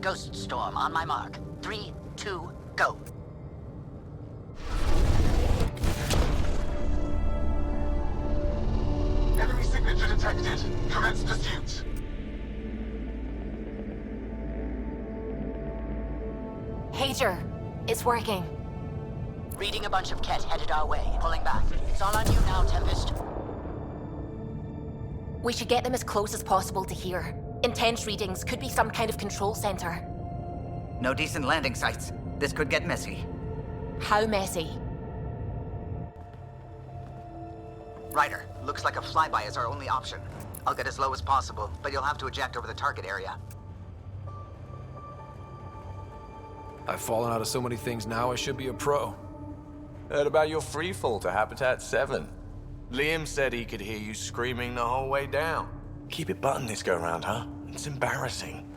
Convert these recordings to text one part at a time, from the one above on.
Ghost Storm on my mark. 3, 2, go. Enemy signature detected. Commence pursuit. Pager, it's working. Reading a bunch of Ket headed our way, pulling back. It's all on you now, Tempest. We should get them as close as possible to here. Intense readings could be some kind of control center. No decent landing sites. This could get messy. How messy? Ryder, looks like a flyby is our only option. I'll get as low as possible, but you'll have to eject over the target area. I've fallen out of so many things now, I should be a pro. Heard about your freefall to Habitat 7. Liam said he could hear you screaming the whole way down. Keep it buttoned this go-round, huh? It's embarrassing.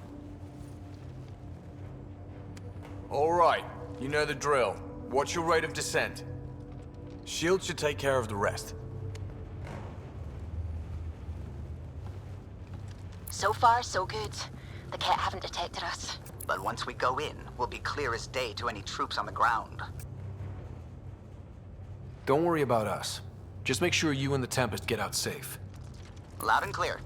All right, you know the drill. What's your rate of descent? Shield should take care of the rest. So far, so good. The Ket haven't detected us. But once we go in, we'll be clear as day to any troops on the ground. Don't worry about us. Just make sure you and the Tempest get out safe. Loud and clear.